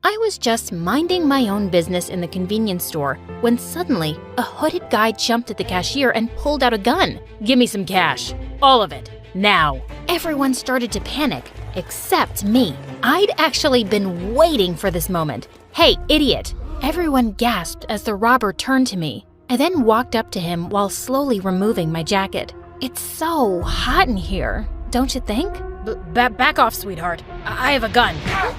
I was just minding my own business in the convenience store when suddenly a hooded guy jumped at the cashier and pulled out a gun. Give me some cash. All of it. Now. Everyone started to panic, except me. I'd actually been waiting for this moment. Hey, idiot! Everyone gasped as the robber turned to me. I then walked up to him while slowly removing my jacket. It's so hot in here, don't you think? Back off, sweetheart. I have a gun.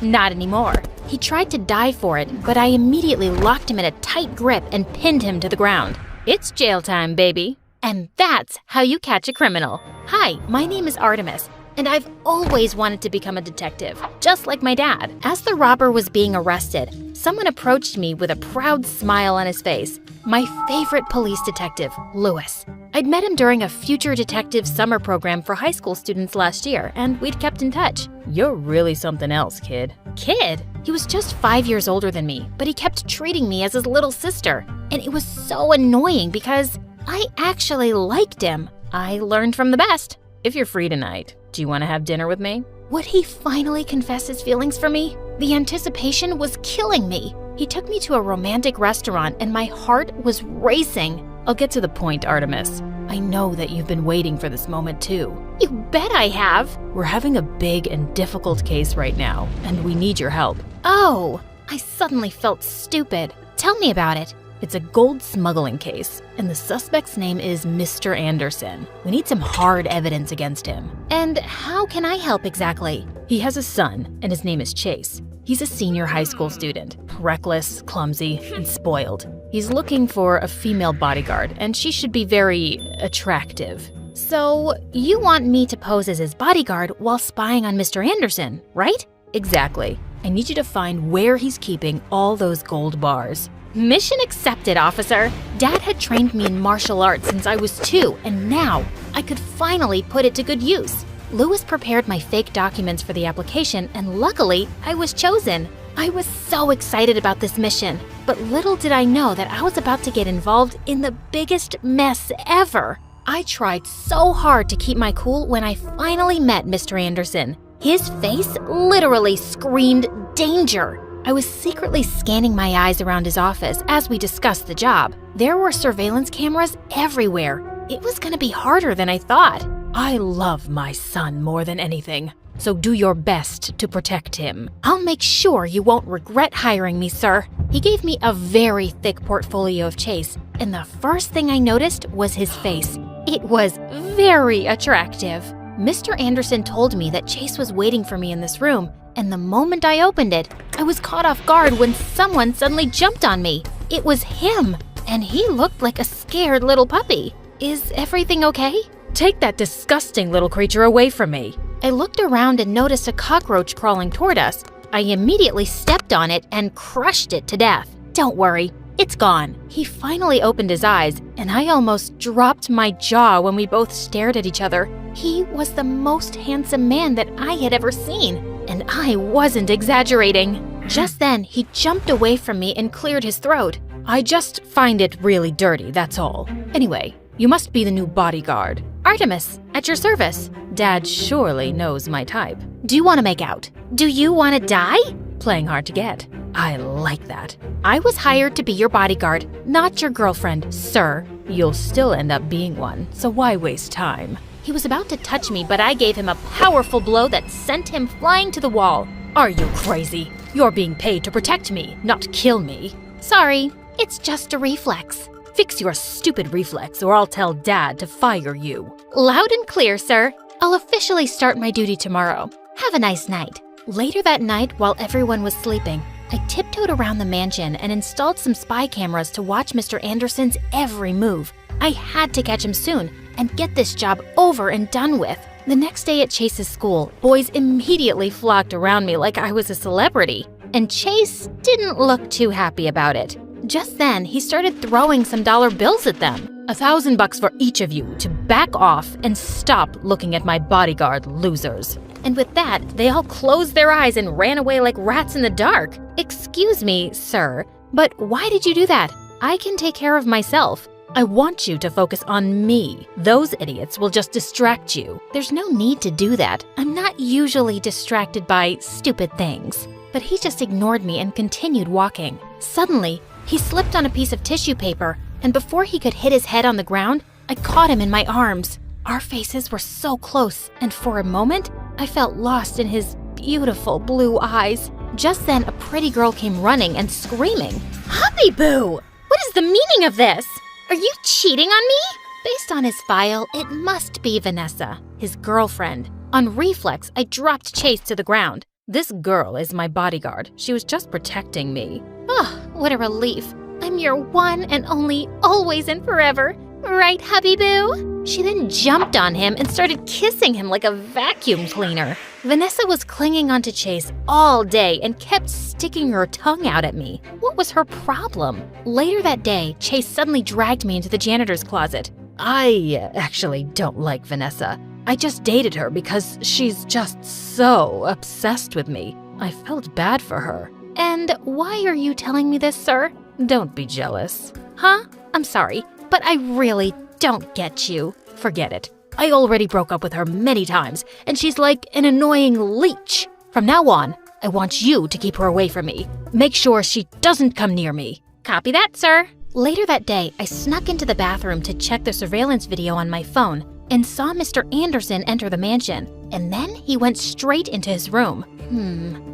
Not anymore. He tried to dive for it, but I immediately locked him in a tight grip and pinned him to the ground. It's jail time, baby. And that's how you catch a criminal. Hi, my name is Artemis, and I've always wanted to become a detective, just like my dad. As the robber was being arrested, someone approached me with a proud smile on his face. My favorite police detective, Lewis. I'd met him during a Future Detective summer program for high school students last year, and we'd kept in touch. You're really something else, kid. Kid? He was just 5 years older than me, but he kept treating me as his little sister. And it was so annoying because I actually liked him. I learned from the best. If you're free tonight, do you want to have dinner with me? Would he finally confess his feelings for me? The anticipation was killing me. He took me to a romantic restaurant and my heart was racing. I'll get to the point, Artemis. I know that you've been waiting for this moment too. You bet I have. We're having a big and difficult case right now, and we need your help. Oh, I suddenly felt stupid. Tell me about it. It's a gold smuggling case, and the suspect's name is Mr. Anderson. We need some hard evidence against him. And how can I help exactly? He has a son, and his name is Chase. He's a senior high school student, reckless, clumsy, and spoiled. He's looking for a female bodyguard, and she should be very attractive. So, you want me to pose as his bodyguard while spying on Mr. Anderson, right? Exactly. I need you to find where he's keeping all those gold bars. Mission accepted, officer. Dad had trained me in martial arts since I was 2, and now I could finally put it to good use. Lewis prepared my fake documents for the application, and luckily, I was chosen. I was so excited about this mission, but little did I know that I was about to get involved in the biggest mess ever. I tried so hard to keep my cool when I finally met Mr. Anderson. His face literally screamed danger. I was secretly scanning my eyes around his office as we discussed the job. There were surveillance cameras everywhere. It was gonna be harder than I thought. I love my son more than anything, so do your best to protect him. I'll make sure you won't regret hiring me, sir. He gave me a very thick portfolio of Chase, and the first thing I noticed was his face. It was very attractive. Mr. Anderson told me that Chase was waiting for me in this room, and the moment I opened it, I was caught off guard when someone suddenly jumped on me. It was him, and he looked like a scared little puppy. Is everything okay? Take that disgusting little creature away from me. I looked around and noticed a cockroach crawling toward us. I immediately stepped on it and crushed it to death. Don't worry, it's gone. He finally opened his eyes, and I almost dropped my jaw when we both stared at each other. He was the most handsome man that I had ever seen, and I wasn't exaggerating. Just then, he jumped away from me and cleared his throat. I just find it really dirty, that's all. Anyway, you must be the new bodyguard. Artemis, at your service. Dad surely knows my type. Do you want to make out? Do you want to die? Playing hard to get. I like that. I was hired to be your bodyguard, not your girlfriend, sir. You'll still end up being one, so why waste time? He was about to touch me, but I gave him a powerful blow that sent him flying to the wall. Are you crazy? You're being paid to protect me, not kill me. Sorry, it's just a reflex. Fix your stupid reflex or I'll tell Dad to fire you. Loud and clear, sir. I'll officially start my duty tomorrow. Have a nice night. Later that night, while everyone was sleeping, I tiptoed around the mansion and installed some spy cameras to watch Mr. Anderson's every move. I had to catch him soon and get this job over and done with. The next day at Chase's school, boys immediately flocked around me like I was a celebrity. And Chase didn't look too happy about it. Just then, he started throwing some dollar bills at them. $1,000 for each of you to back off and stop looking at my bodyguard, losers. And with that, they all closed their eyes and ran away like rats in the dark. Excuse me, sir, but why did you do that? I can take care of myself. I want you to focus on me. Those idiots will just distract you. There's no need to do that. I'm not usually distracted by stupid things. but he just ignored me and continued walking. Suddenly, he slipped on a piece of tissue paper, and before he could hit his head on the ground, I caught him in my arms. Our faces were so close, and for a moment, I felt lost in his beautiful blue eyes. Just then, a pretty girl came running and screaming, "Hubby Boo! What is the meaning of this? Are you cheating on me?" Based on his file, it must be Vanessa, his girlfriend. On reflex, I dropped Chase to the ground. This girl is my bodyguard. She was just protecting me. Oh, what a relief. I'm your one and only, always and forever. Right, Hubby Boo? She then jumped on him and started kissing him like a vacuum cleaner. Vanessa was clinging onto Chase all day and kept sticking her tongue out at me. What was her problem? Later that day, Chase suddenly dragged me into the janitor's closet. I actually don't like Vanessa. I just dated her because she's just so obsessed with me. I felt bad for her. And why are you telling me this, sir? Don't be jealous. Huh? I'm sorry, but I really don't get you. Forget it. I already broke up with her many times, and she's like an annoying leech. From now on, I want you to keep her away from me. Make sure she doesn't come near me. Copy that, sir. Later that day, I snuck into the bathroom to check the surveillance video on my phone and saw Mr. Anderson enter the mansion. And then he went straight into his room.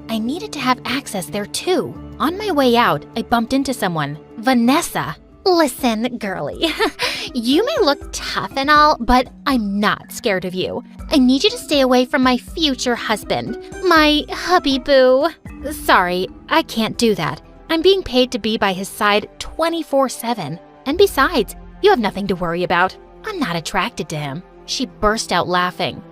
I needed to have access there too. On my way out, I bumped into someone, Vanessa. Listen, girlie, you may look tough and all, but I'm not scared of you. I need you to stay away from my future husband, my hubby boo. Sorry, I can't do that. I'm being paid to be by his side 24/7. And besides, you have nothing to worry about. I'm not attracted to him. She burst out laughing.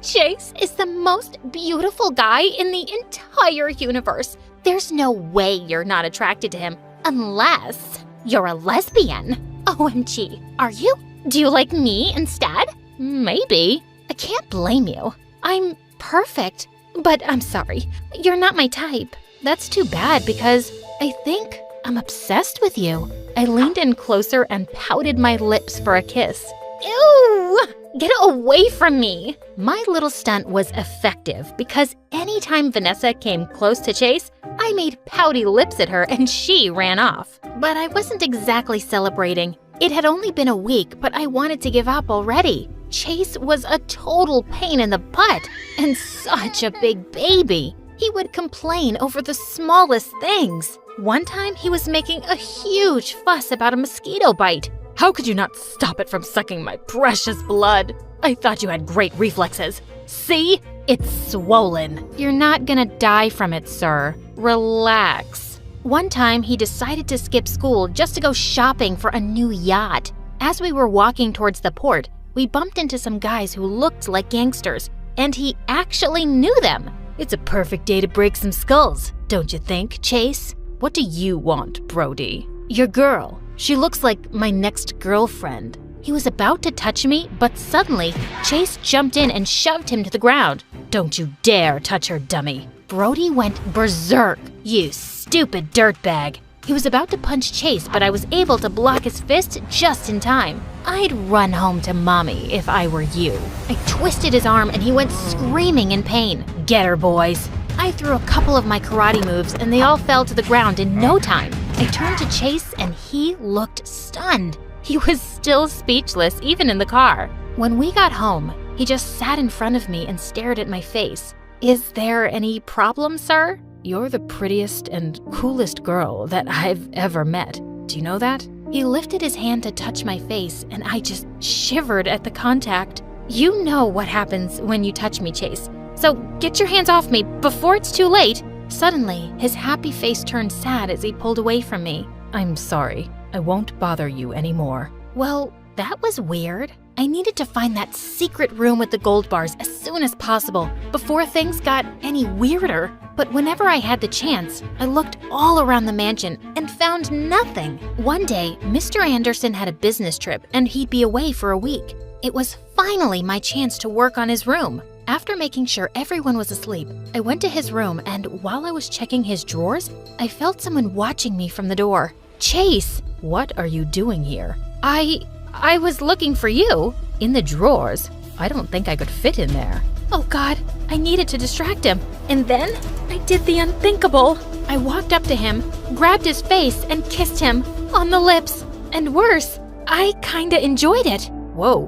Chase is the most beautiful guy in the entire universe. There's no way you're not attracted to him unless you're a lesbian. OMG, are you? Do you like me instead? Maybe. I can't blame you. I'm perfect, but I'm sorry. You're not my type. That's too bad because I think I'm obsessed with you. I leaned in closer and pouted my lips for a kiss. Ew! Get away from me! My little stunt was effective because anytime Vanessa came close to Chase, I made pouty lips at her and she ran off. But I wasn't exactly celebrating. It had only been a week, but I wanted to give up already. Chase was a total pain in the butt and such a big baby. He would complain over the smallest things. One time, he was making a huge fuss about a mosquito bite. How could you not stop it from sucking my precious blood? I thought you had great reflexes. See? It's swollen. You're not gonna die from it, sir. Relax. One time, he decided to skip school just to go shopping for a new yacht. As we were walking towards the port, we bumped into some guys who looked like gangsters, and he actually knew them. It's a perfect day to break some skulls, don't you think, Chase? What do you want, Brody? Your girl. She looks like my next girlfriend. He was about to touch me, but suddenly, Chase jumped in and shoved him to the ground. Don't you dare touch her, dummy. Brody went berserk. You stupid dirtbag. He was about to punch Chase, but I was able to block his fist just in time. I'd run home to mommy if I were you. I twisted his arm and he went screaming in pain. Get her, boys. I threw a couple of my karate moves and they all fell to the ground in no time. I turned to Chase and he looked stunned. He was still speechless, even in the car. When we got home, he just sat in front of me and stared at my face. Is there any problem, sir? You're the prettiest and coolest girl that I've ever met. Do you know that? He lifted his hand to touch my face and I just shivered at the contact. You know what happens when you touch me, Chase. So get your hands off me before it's too late. Suddenly, his happy face turned sad as he pulled away from me. I'm sorry. I won't bother you anymore. Well, that was weird. I needed to find that secret room with the gold bars as soon as possible before things got any weirder. But whenever I had the chance, I looked all around the mansion and found nothing. One day, Mr. Anderson had a business trip and he'd be away for a week. It was finally my chance to work on his room. After making sure everyone was asleep, I went to his room and while I was checking his drawers, I felt someone watching me from the door. Chase! What are you doing here? I was looking for you. In the drawers? I don't think I could fit in there. Oh God, I needed to distract him. And then I did the unthinkable. I walked up to him, grabbed his face, and kissed him on the lips. And worse, I kinda enjoyed it. Whoa,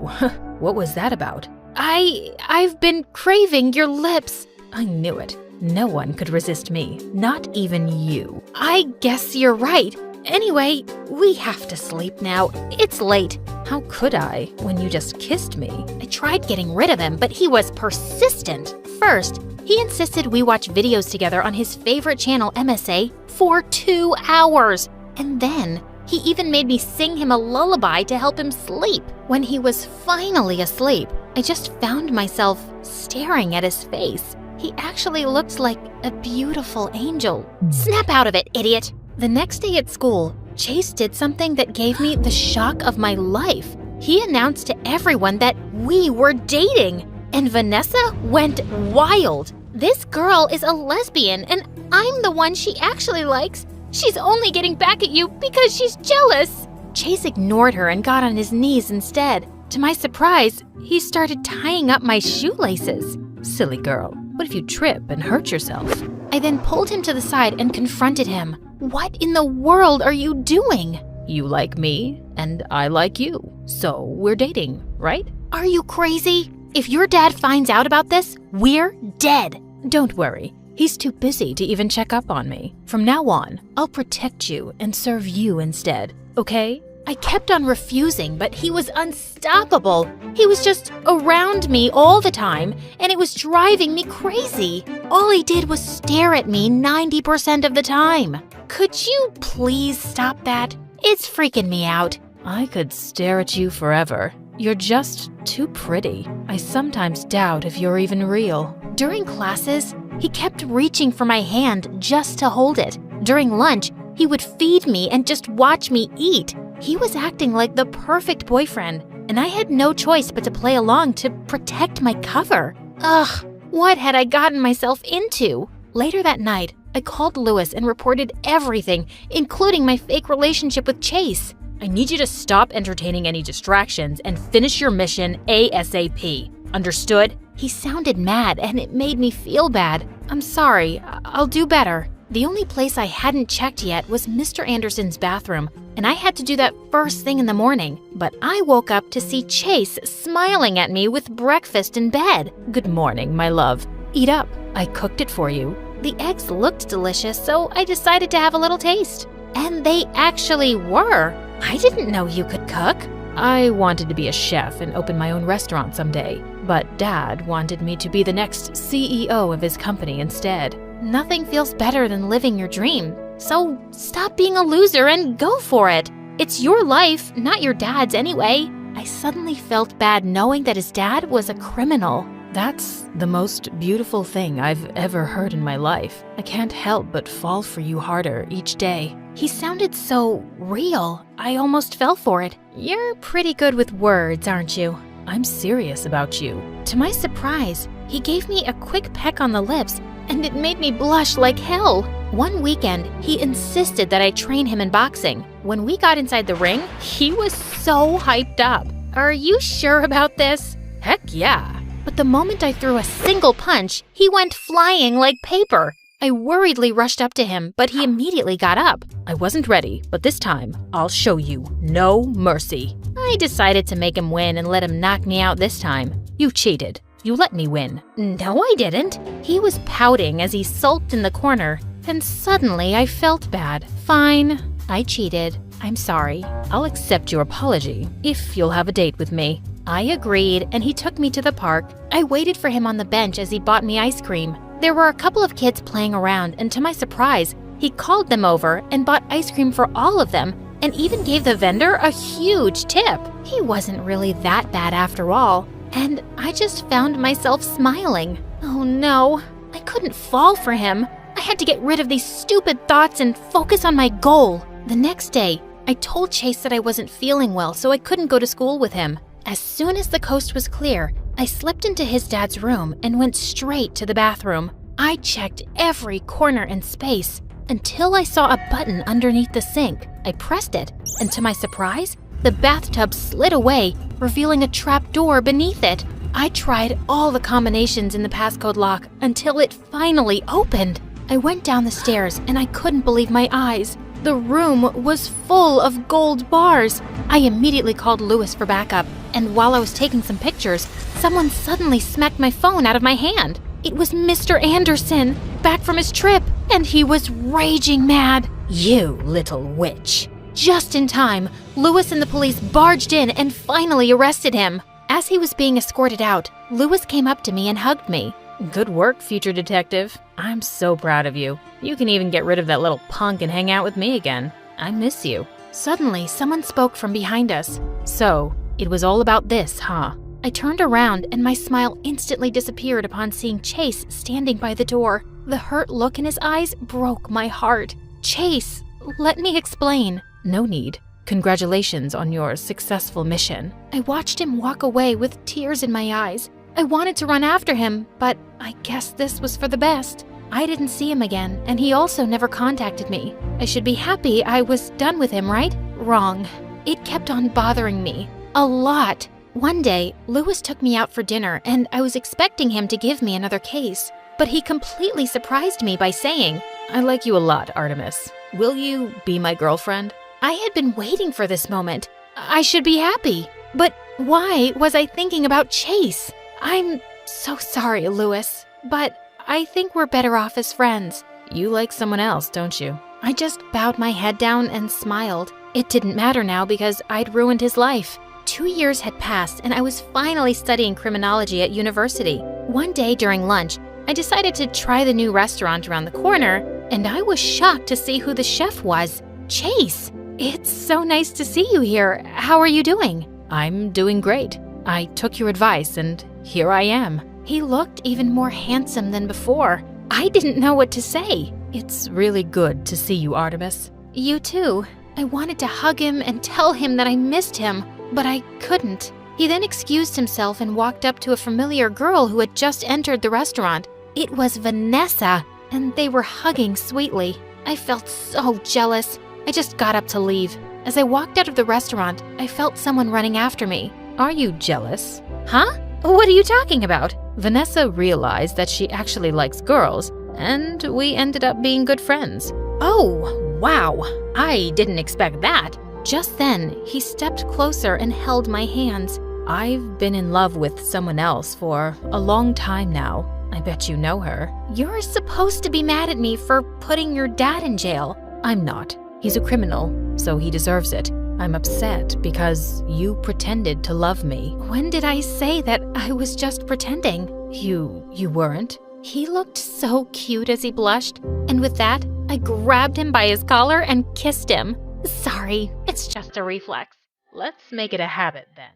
what was that about? I've been craving your lips. I knew it. No one could resist me, not even you. I guess you're right. Anyway, we have to sleep now. It's late. How could I when you just kissed me? I tried getting rid of him, but he was persistent. First, he insisted we watch videos together on his favorite channel, MSA, for 2 hours. And then he even made me sing him a lullaby to help him sleep. When he was finally asleep, I just found myself staring at his face. He actually looked like a beautiful angel. Snap out of it, idiot! The next day at school, Chase did something that gave me the shock of my life. He announced to everyone that we were dating, and Vanessa went wild. This girl is a lesbian, and I'm the one she actually likes. She's only getting back at you because she's jealous. Chase ignored her and got on his knees instead. To my surprise, he started tying up my shoelaces. Silly girl, what if you trip and hurt yourself? I then pulled him to the side and confronted him. What in the world are you doing? You like me, and I like you. So we're dating, right? Are you crazy? If your dad finds out about this, we're dead. Don't worry. He's too busy to even check up on me. From now on, I'll protect you and serve you instead, okay? I kept on refusing, but he was unstoppable. He was just around me all the time, and it was driving me crazy. All he did was stare at me 90% of the time. Could you please stop that? It's freaking me out. I could stare at you forever. You're just too pretty. I sometimes doubt if you're even real. During classes, he kept reaching for my hand just to hold it. During lunch, he would feed me and just watch me eat. He was acting like the perfect boyfriend, and I had no choice but to play along to protect my cover. Ugh, what had I gotten myself into? Later that night, I called Lewis and reported everything, including my fake relationship with Chase. I need you to stop entertaining any distractions and finish your mission ASAP. Understood? He sounded mad, and it made me feel bad. I'm sorry, I'll do better. The only place I hadn't checked yet was Mr. Anderson's bathroom, and I had to do that first thing in the morning. But I woke up to see Chase smiling at me with breakfast in bed. Good morning, my love. Eat up. I cooked it for you. The eggs looked delicious, so I decided to have a little taste. And they actually were. I didn't know you could cook. I wanted to be a chef and open my own restaurant someday, but Dad wanted me to be the next CEO of his company instead. Nothing feels better than living your dream. So stop being a loser and go for it. It's your life, not your dad's anyway. I suddenly felt bad knowing that his dad was a criminal. That's the most beautiful thing I've ever heard in my life. I can't help but fall for you harder each day. He sounded so real. I almost fell for it. You're pretty good with words, aren't you? I'm serious about you. To my surprise, he gave me a quick peck on the lips, and it made me blush like hell. One weekend, he insisted that I train him in boxing. When we got inside the ring, he was so hyped up. Are you sure about this? Heck yeah. But the moment I threw a single punch, he went flying like paper. I worriedly rushed up to him, but he immediately got up. I wasn't ready, but this time, I'll show you no mercy. I decided to make him win and let him knock me out this time. You cheated. You let me win. No, I didn't. He was pouting as he sulked in the corner, and suddenly I felt bad. Fine, I cheated. I'm sorry. I'll accept your apology if you'll have a date with me. I agreed, and he took me to the park. I waited for him on the bench as he bought me ice cream. There were a couple of kids playing around, and to my surprise, he called them over and bought ice cream for all of them, and even gave the vendor a huge tip. He wasn't really that bad after all, and I just found myself smiling. Oh no, I couldn't fall for him. I had to get rid of these stupid thoughts and focus on my goal. The next day, I told Chase that I wasn't feeling well, so I couldn't go to school with him. As soon as the coast was clear, I slipped into his dad's room and went straight to the bathroom. I checked every corner and space until I saw a button underneath the sink. I pressed it, and to my surprise, the bathtub slid away, revealing a trap door beneath it. I tried all the combinations in the passcode lock until it finally opened. I went down the stairs and I couldn't believe my eyes. The room was full of gold bars. I immediately called Louis for backup, and while I was taking some pictures, someone suddenly smacked my phone out of my hand. It was Mr. Anderson, back from his trip, and he was raging mad. You little witch. Just in time, Louis and the police barged in and finally arrested him. As he was being escorted out, Louis came up to me and hugged me. Good work, future detective. I'm so proud of you. You can even get rid of that little punk and hang out with me again. I miss you. Suddenly, someone spoke from behind us. So, it was all about this, huh? I turned around and my smile instantly disappeared upon seeing Chase standing by the door. The hurt look in his eyes broke my heart. Chase, let me explain. No need. Congratulations on your successful mission. I watched him walk away with tears in my eyes. I wanted to run after him, but I guess this was for the best. I didn't see him again, and he also never contacted me. I should be happy I was done with him, right? Wrong. It kept on bothering me. A lot. One day, Louis took me out for dinner, and I was expecting him to give me another case. But he completely surprised me by saying, I like you a lot, Artemis. Will you be my girlfriend? I had been waiting for this moment. I should be happy. But why was I thinking about Chase? I'm so sorry, Louis, but I think we're better off as friends. You like someone else, don't you? I just bowed my head down and smiled. It didn't matter now because I'd ruined his life. 2 years had passed and I was finally studying criminology at university. One day during lunch, I decided to try the new restaurant around the corner, and I was shocked to see who the chef was. Chase! It's so nice to see you here. How are you doing? I'm doing great. I took your advice and here I am. He looked even more handsome than before. I didn't know what to say. It's really good to see you, Artemis. You too. I wanted to hug him and tell him that I missed him, but I couldn't. He then excused himself and walked up to a familiar girl who had just entered the restaurant. It was Vanessa, and they were hugging sweetly. I felt so jealous. I just got up to leave. As I walked out of the restaurant, I felt someone running after me. Are you jealous? Huh? What are you talking about? Vanessa realized that she actually likes girls, and we ended up being good friends. Oh, wow. I didn't expect that. Just then, he stepped closer and held my hands. I've been in love with someone else for a long time now. I bet you know her. You're supposed to be mad at me for putting your dad in jail. I'm not. He's a criminal, so he deserves it. I'm upset because you pretended to love me. When did I say that I was just pretending? You weren't? He looked so cute as he blushed, and with that, I grabbed him by his collar and kissed him. Sorry, it's just a reflex. Let's make it a habit then.